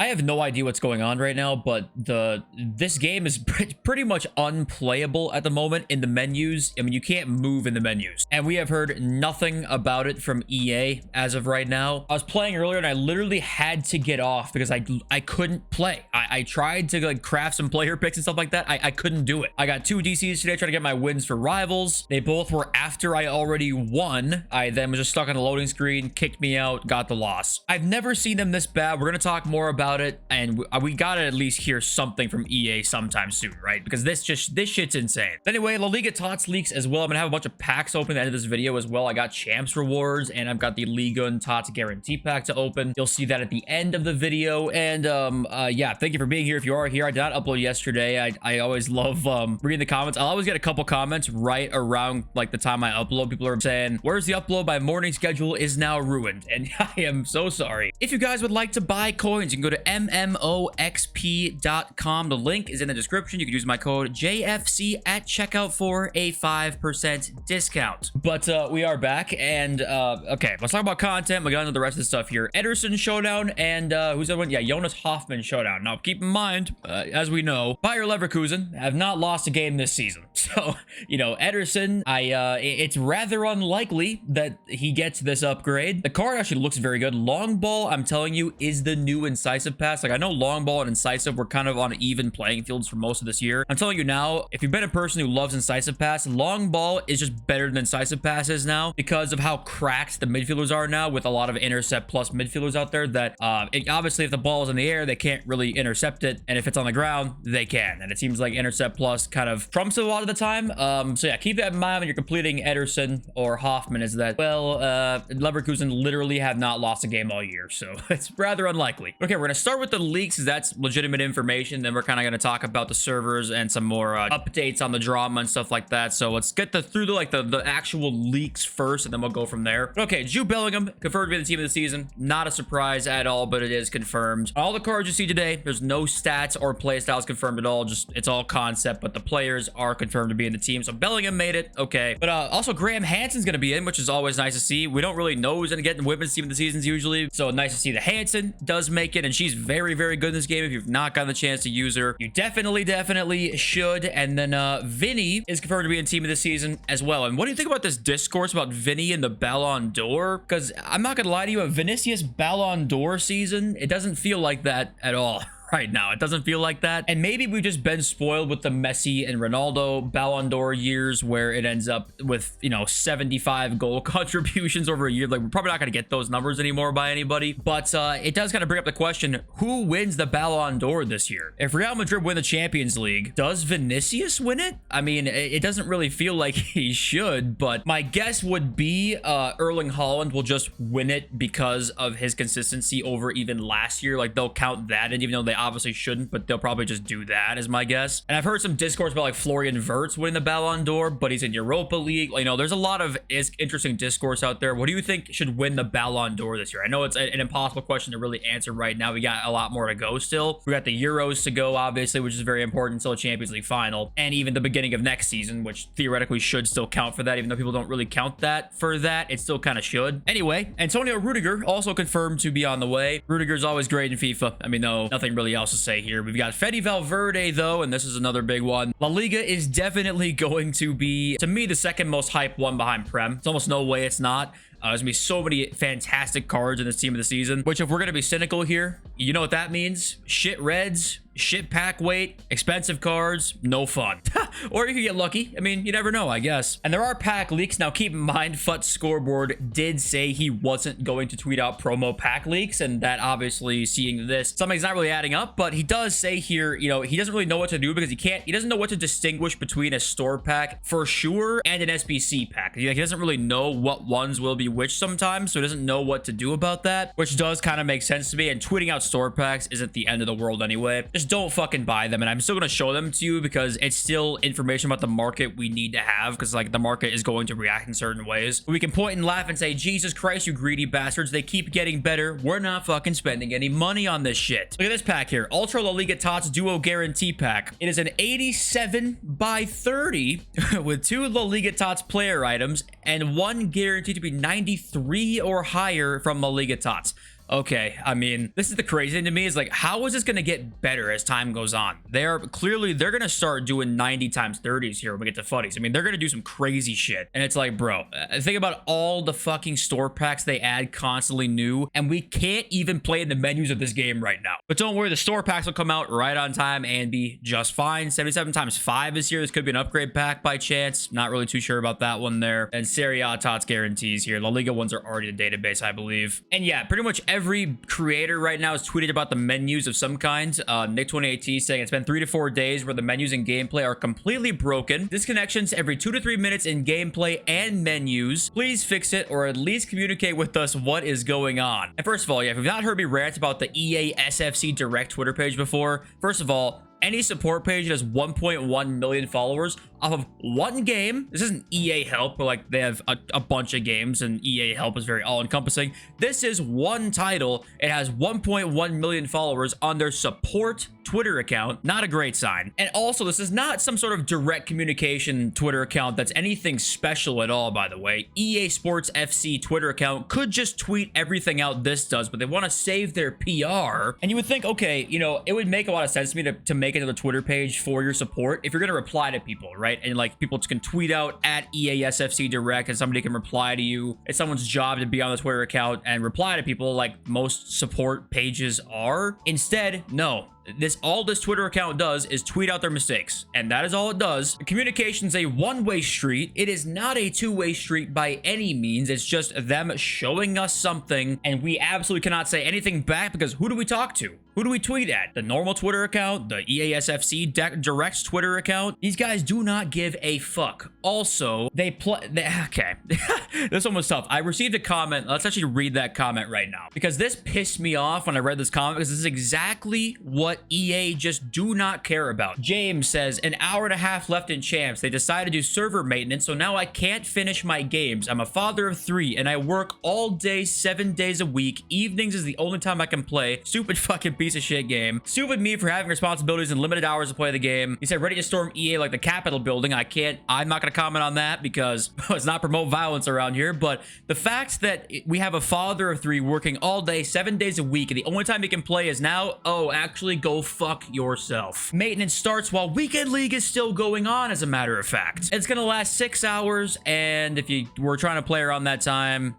I have no idea what's going on right now, but this game is pretty much unplayable at the moment in the menus. I mean, you can't move in the menus, and we have heard nothing about it from EA as of right now. I was playing earlier and I literally had to get off because I couldn't play. I tried to like craft some player picks and stuff like that. I couldn't do it. I got 2 DCs today trying to get my wins for rivals. They both were after I already won. I then was just stuck on the loading screen, kicked me out, got the loss. I've never seen them this bad. We're gonna talk more about it, and we gotta at least hear something from EA sometime soon, right? Because this shit's insane. Anyway, La Liga TOTS leaks as well. I'm gonna have a bunch of packs open at the end of this video as well. I got champs rewards, and I've got the Liga and TOTS guarantee pack to open. You'll see that at the end of the video. And yeah, thank you for being here. If you are here, I did not upload yesterday. I always love reading the comments. I'll always get a couple comments right around like the time I upload. People are saying, where's the upload? My morning schedule is now ruined, and I am so sorry. If you guys would like to buy coins, you can go to mmoxp.com. The link is in the description. You can use my code JFC at checkout for a 5% discount. But we are back, and okay, let's talk about content. We got into the rest of the stuff here. Ederson showdown, and who's the one? Yeah, Jonas Hoffman showdown. Now keep in mind, as we know, Bayer Leverkusen have not lost a game this season. So, you know, Ederson, it's rather unlikely that he gets this upgrade. The card actually looks very good. Long ball, I'm telling you, is the new incisive pass. Like, I know long ball and incisive were kind of on even playing fields for most of this year. I'm telling you now, if you've been a person who loves incisive pass, long ball is just better than incisive pass is now because of how cracked the midfielders are now with a lot of intercept plus midfielders out there that obviously if the ball is in the air, they can't really intercept it. And if it's on the ground, they can. And it seems like intercept plus kind of trumps it a lot of the time. So yeah, keep that in mind when you're completing Ederson or Hoffman, is that, well, Leverkusen literally have not lost a game all year. So it's rather unlikely. Okay, we're going to start with the leaks, because that's legitimate information. Then we're kind of going to talk about the servers and some more updates on the drama and stuff like that. So let's get through the actual leaks first, and then we'll go from there. Okay, Jude Bellingham confirmed to be the team of the season. Not a surprise at all, but it is confirmed. All the cards you see today, there's no stats or play styles confirmed at all. Just it's all concept, but the players are confirmed to be in the team. So Bellingham made it. Okay, but also Graham Hansen's going to be in, which is always nice to see. We don't really know who's going to get in women's team of the seasons usually, so nice to see that Hansen does make it, and she's very, very good in this game. If you've not gotten the chance to use her, you definitely should. And then Vinny is confirmed to be in team of the season as well. And what do you think about this discourse about Vinny and the Ballon d'Or? Because I'm not gonna lie to you, a Vinicius Ballon d'Or season, it doesn't feel like that at all. Right now, it doesn't feel like that. And maybe we've just been spoiled with the Messi and Ronaldo Ballon d'Or years where it ends up with, you know, 75 goal contributions over a year. Like, we're probably not going to get those numbers anymore by anybody. But it does kind of bring up the question, who wins the Ballon d'Or this year? If Real Madrid win the Champions League, does Vinicius win it? I mean, it doesn't really feel like he should, but my guess would be Erling Haaland will just win it because of his consistency over even last year. Like, they'll count that, and even though they obviously shouldn't, but they'll probably just do that, is my guess. And I've heard some discourse about like Florian Wirtz winning the Ballon d'Or, but he's in Europa League. You know, there's a lot of interesting discourse out there. What do you think should win the Ballon d'Or this year? I know it's an impossible question to really answer right now. We got a lot more to go still. We got the Euros to go, obviously, which is very important until a Champions League final, and even the beginning of next season, which theoretically should still count for that, even though people don't really count that for that. It still kind of should. Anyway, Antonio Rudiger also confirmed to be on the way. Rudiger's always great in FIFA. I mean, no, nothing really else to say here. We've got Fede Valverde though, and this is another big one. La Liga is definitely going to be, to me, the second most hyped one behind Prem. There's almost no way it's not. There's gonna be so many fantastic cards in this team of the season, which if we're gonna be cynical here, you know what that means? Shit reds, shit pack weight, expensive cards, no fun. Or you could get lucky. I mean, you never know, I guess. And there are pack leaks. Now, keep in mind, FUT Scoreboard did say he wasn't going to tweet out promo pack leaks, and that obviously, seeing this, something's not really adding up, but he does say here, you know, he doesn't really know what to do because he doesn't know what to distinguish between a store pack for sure and an SBC pack. He doesn't really know what ones will be which sometimes, so he doesn't know what to do about that, which does kind of make sense to me. And tweeting out store packs isn't the end of the world anyway. Just don't fucking buy them, and I'm still going to show them to you because it's still information about the market we need to have, because like the market is going to react in certain ways. We can point and laugh and say, Jesus Christ, you greedy bastards, they keep getting better. We're not fucking spending any money on this shit. Look at this pack here, Ultra La Liga TOTS Duo Guarantee Pack. It is an 87 by 30 with 2 La Liga TOTS player items and 1 guaranteed to be 93 or higher from La Liga TOTS. Okay, I mean, this is the crazy thing to me is like, how is this going to get better as time goes on? They're going to start doing 90 times 30s here when we get to footies. I mean, they're going to do some crazy shit. And it's like, bro, think about all the fucking store packs they add constantly new, and we can't even play in the menus of this game right now. But don't worry, the store packs will come out right on time and be just fine. 77 times 5 is here. This could be an upgrade pack by chance. Not really too sure about that one there. And Serie A TOTS guarantees here. La Liga ones are already in the database, I believe. And yeah, pretty much every creator right now is tweeted about the menus of some kind. Nick28T saying it's been 3 to 4 days where the menus and gameplay are completely broken. Disconnections every 2 to 3 minutes in gameplay and menus. Please fix it or at least communicate with us what is going on. And first of all, yeah, if you've not heard me rant about the eafc Direct Twitter page before, first of all, any support page that has 1.1 million followers off of one game. This isn't EA Help, but like they have a bunch of games and EA Help is very all-encompassing. This is one title. It has 1.1 million followers on their support Twitter account. Not a great sign. And also, this is not some sort of direct communication Twitter account that's anything special at all, by the way. EA Sports FC Twitter account could just tweet everything out this does, but they want to save their PR. And you would think, okay, you know, it would make a lot of sense to me to make another Twitter page for your support if you're going to reply to people, right? And like people can tweet out at EASFC Direct and somebody can reply to you. It's someone's job to be on the Twitter account and reply to people like most support pages are. Instead, no. All this Twitter account does is tweet out their mistakes, and that is all it does. Communication's a one-way street. It is not a two-way street by any means. It's just them showing us something, and we absolutely cannot say anything back because who do we talk to? Who do we tweet at? The normal Twitter account? The EASFC Direct's Twitter account? These guys do not give a fuck. Also, okay. This one was tough. I received a comment. Let's actually read that comment right now because this pissed me off when I read this comment because this is exactly what EA just do not care about. James says, an hour and a half left in champs. They decided to do server maintenance, so now I can't finish my games. I'm a father of 3 and I work all day, 7 days a week. Evenings is the only time I can play. Stupid fucking piece of shit game. Stupid me for having responsibilities and limited hours to play the game. He said, ready to storm EA like the Capitol building. I'm not going to comment on that because it's not promote violence around here. But the fact that we have a father of 3 working all day, 7 days a week, and the only time he can play is now, oh, actually go fuck yourself. Maintenance starts while Weekend League is still going on, as a matter of fact. It's going to last 6 hours, and if you were trying to play around that time,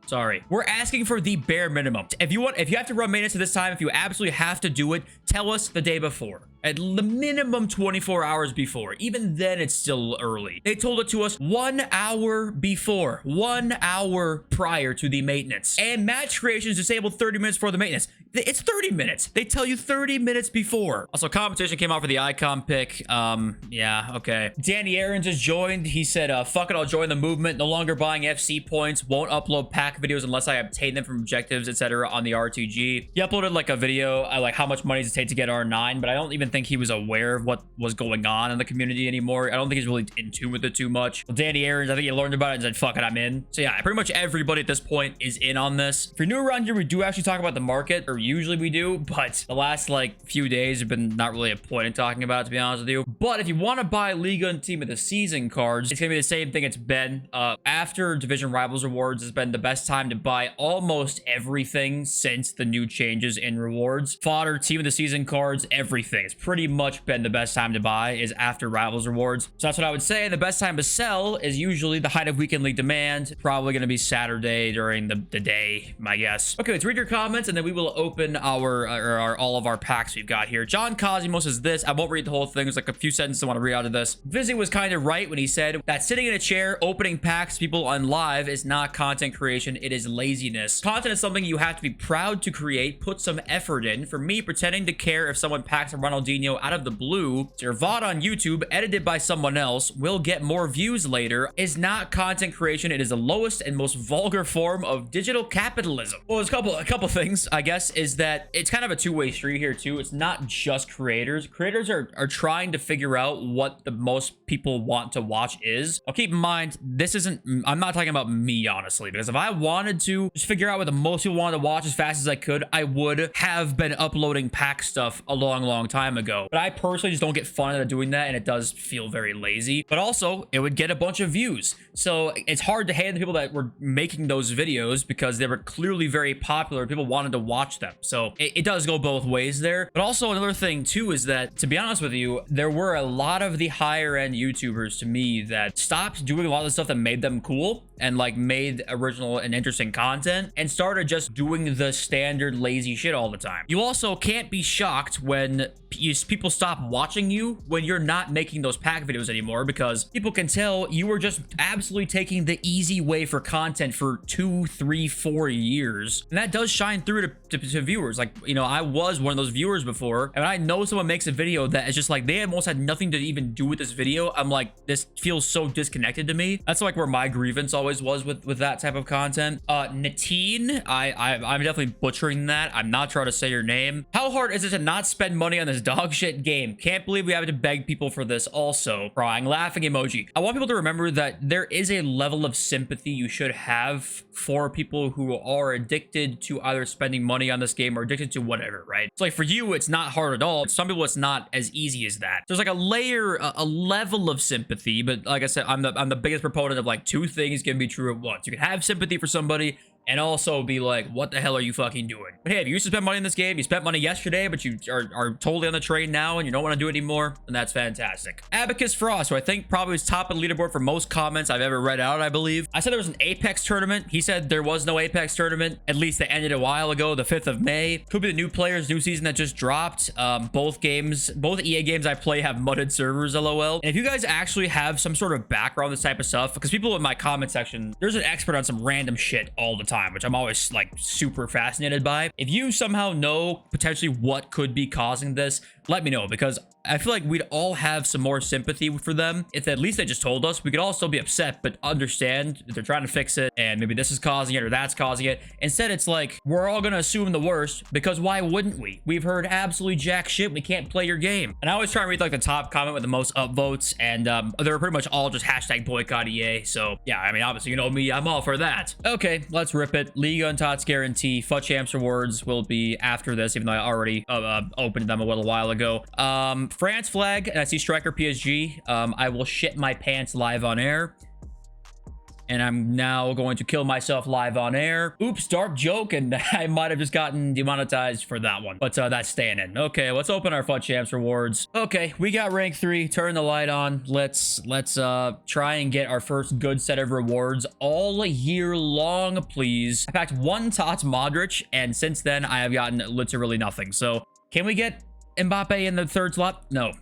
sorry. We're asking for the bare minimum. If you have to run maintenance at this time, if you absolutely have to do it, tell us the day before. At the minimum 24 hours before. Even then, it's still early. They told it to us 1 hour before. 1 hour prior to the maintenance. And match creation is disabled 30 minutes before the maintenance. It's 30 minutes. They tell you 30 minutes before. Also, competition came out for the icon pick. Yeah, okay. Danny Aaron just joined. He said, fuck it, I'll join the movement. No longer buying FC points. Won't upload pack videos unless I obtain them from objectives, etc. on the RTG. He uploaded like a video, like how much money does it take to get R9, but I don't even think he was aware of what was going on in the community anymore. I don't think he's really in tune with it too much. Well, Danny Aaron, I think he learned about it and said, fuck it, I'm in. So yeah, pretty much everybody at this point is in on this. If you're new around here, we do actually talk about the market, or usually we do, but the last like few days have been not really a point in talking about it, to be honest with you. But if you want to buy Liga and Team of the Season cards, it's gonna be the same thing it's been. After Division Rivals rewards has been the best time to buy almost everything since the new changes in rewards. Fodder, Team of the Season cards, everything. It's pretty much been the best time to buy is after Rivals rewards. So that's what I would say. The best time to sell is usually the height of Weekend League demand. Probably going to be Saturday during the day, my guess. Okay, let's read your comments and then we will open all of our packs we've got here. John Cosimo says this. I won't read the whole thing. There's like a few sentences I want to read out of this. Vizzy was kind of right when he said that sitting in a chair opening packs people on live is not content creation. It is laziness. Content is something you have to be proud to create, put some effort in. For me, pretending to care if someone packs a Ronaldinho out of the blue, your VOD on YouTube edited by someone else will get more views later is not content creation. It is the lowest and most vulgar form of digital capitalism. Well, there's a couple things, I guess. is that it's kind of a two-way street here too. It's not just creators. Creators are trying to figure out what the most people want to watch is. Now keep in mind, this isn't, I'm not talking about me, honestly, because if I wanted to just figure out what the most people wanted to watch as fast as I could, I would have been uploading pack stuff a long time ago. But I personally just don't get fun out of doing that, and it does feel very lazy. But also, it would get a bunch of views. So it's hard to hate the people that were making those videos because they were clearly very popular. People wanted to watch them. So it does go both ways there. But also another thing too is that, to be honest with you, there were a lot of the higher end YouTubers to me that stopped doing a lot of the stuff that made them cool and like made original and interesting content and started just doing the standard lazy shit all the time. You also can't be shocked when people stop watching you when you're not making those pack videos anymore, because people can tell you were just absolutely taking the easy way for content for 2, 3, 4 years. And that does shine through to viewers. Like, you know, I was one of those viewers before, and I know someone makes a video that is just like, they almost had nothing to even do with this video. I'm like, this feels so disconnected to me. That's like where my grievance always was with that type of content. Natine, I'm definitely butchering that. I'm not trying to say your name. How hard is it to not spend money on this dog shit game? Can't believe we have to beg people for this. Also, crying, laughing emoji. I want people to remember that there is a level of sympathy you should have for people who are addicted to either spending money on this game or addicted to whatever, right? So like for you, it's not hard at all. Some people, it's not as easy as that. There's like a layer, a level of sympathy, but like I said, I'm the biggest proponent of like two things can be true at once. You can have sympathy for somebody and also be like, what the hell are you fucking doing? But hey, if you used to spend money in this game, you spent money yesterday, but you are totally on the train now and you don't want to do it anymore, and that's fantastic. Abacus Frost, who I think probably is top of the leaderboard for most comments I've ever read out, I believe. I said there was an Apex tournament. He said there was no Apex tournament. At least they ended a while ago, the 5th of May. Could be the new players, new season that just dropped. Both EA games I play have mudded servers, lol. And if you guys actually have some sort of background on this type of stuff, because people in my comment section, there's an expert on some random shit all the time, which I'm always like super fascinated by. If you somehow know potentially what could be causing this, let me know, because I feel like we'd all have some more sympathy for them if at least they just told us. We could all still be upset, but understand that they're trying to fix it and maybe this is causing it or that's causing it. Instead, it's like we're all gonna assume the worst, because why wouldn't we? We've heard absolutely jack shit. We can't play your game. And I always try and read like the top comment with the most upvotes, and they're pretty much all just hashtag boycott EA. So yeah, I mean, obviously, you know me, I'm all for that. Okay, let's rip it. Liga and TOTS guarantee. FUT Champs rewards will be after this, even though I already opened them a little while ago. France flag, and I see Striker PSG. I will shit my pants live on air. And I'm now going to kill myself live on air. Oops, dark joke, and I might have just gotten demonetized for that one. But that's staying in. Okay, let's open our FUT Champs rewards. Okay, we got rank 3. Turn the light on. Let's try and get our first good set of rewards all year long, please. I packed 1 TOTS Modric, and since then, I have gotten literally nothing. So, can we get Mbappe in the 3rd slot? No.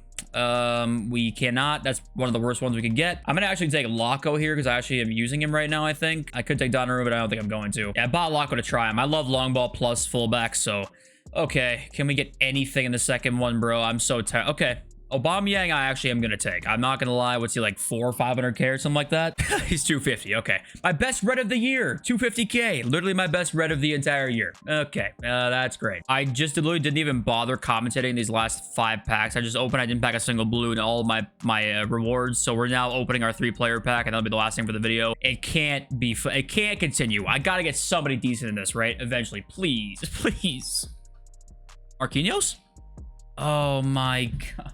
We cannot. That's one of the worst ones we can get. I'm gonna actually take Loco here because I actually am using him right now. I think I could take Donnarumma, but I don't think I'm going to. Yeah, I bought Loco to try him. I love long ball plus fullback. So okay, can we get anything in the second one, bro? I'm so tired. Okay, Aubameyang I actually am gonna take. I'm not gonna lie. What's he, like 400 or 500k or something like that? He's 250. Okay, my best red of the year, 250k. Literally my best red of the entire year. Okay, that's great. I just literally didn't even bother commentating these last 5 packs. I just opened. I didn't pack a single blue in all of my rewards. So we're now opening our 3-player pack, and that'll be the last thing for the video. It can't be. It can't continue. I gotta get somebody decent in this, right? Eventually, please, please. Marquinhos? Oh my god.